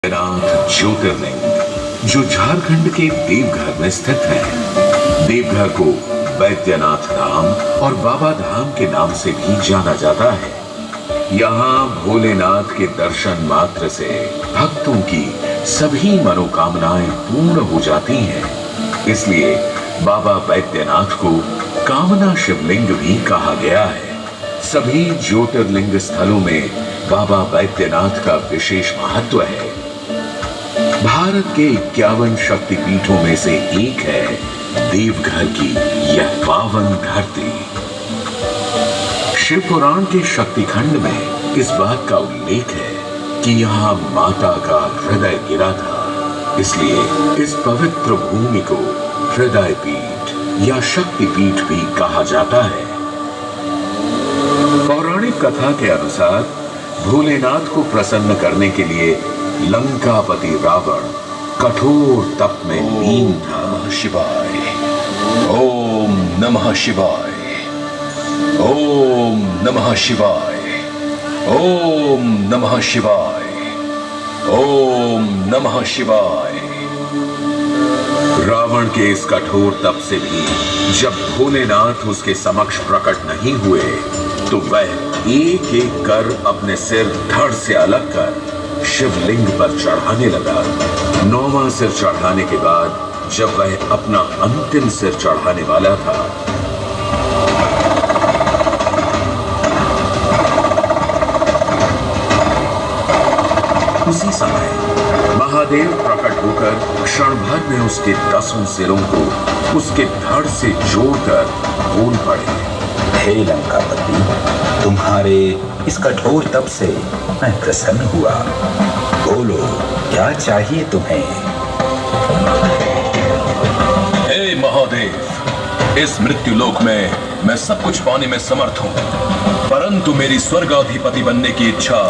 नाथ ज्योतिर्लिंग जो झारखंड के देवघर में स्थित है। देवघर को वैद्यनाथ धाम और बाबा धाम के नाम से भी जाना जाता है। यहाँ भोलेनाथ के दर्शन मात्र से भक्तों की सभी मनोकामनाएं पूर्ण हो जाती हैं। इसलिए बाबा वैद्यनाथ को कामना शिवलिंग भी कहा गया है। सभी ज्योतिर्लिंग स्थलों में बाबा वैद्यनाथ का विशेष महत्व है। भारत के 51 शक्तिपीठों में से एक है देवघर की यह पावन धरती। शिव पुराण के शक्तिखंड में इस बात का उल्लेख है कि यहाँ माता का हृदय गिरा था। इसलिए इस पवित्र भूमि को हृदय पीठ या शक्तिपीठ भी कहा जाता है। पौराणिक कथा के अनुसार भोलेनाथ को प्रसन्न करने के लिए लंकापति रावण कठोर तप में लीन था। शिवाय ओम नमः शिवाय ओम नमः शिवाय ओम नमः शिवाय ओम नमः शिवाय। रावण के इस कठोर तप से भी जब भोलेनाथ उसके समक्ष प्रकट नहीं हुए तो वह एक एक कर अपने सिर धड़ से अलग कर शिवलिंग पर चढ़ाने लगा। 9वां सिर चढ़ाने के बाद जब वह अपना अंतिम सिर चढ़ाने वाला था उसी समय महादेव प्रकट होकर क्षण भर में उसके 10 सिरों को उसके धड़ से जोड़कर बोल पड़े। हे लंकापति, तुम्हारे इस कठोर तप से मैं प्रसन्न हुआ। बोलो क्या चाहिए तुम्हें? हे महादेव, इस मृत्यु लोक में मैं सब कुछ पाने में समर्थ हूँ, परंतु मेरी स्वर्गाधिपति बनने की इच्छा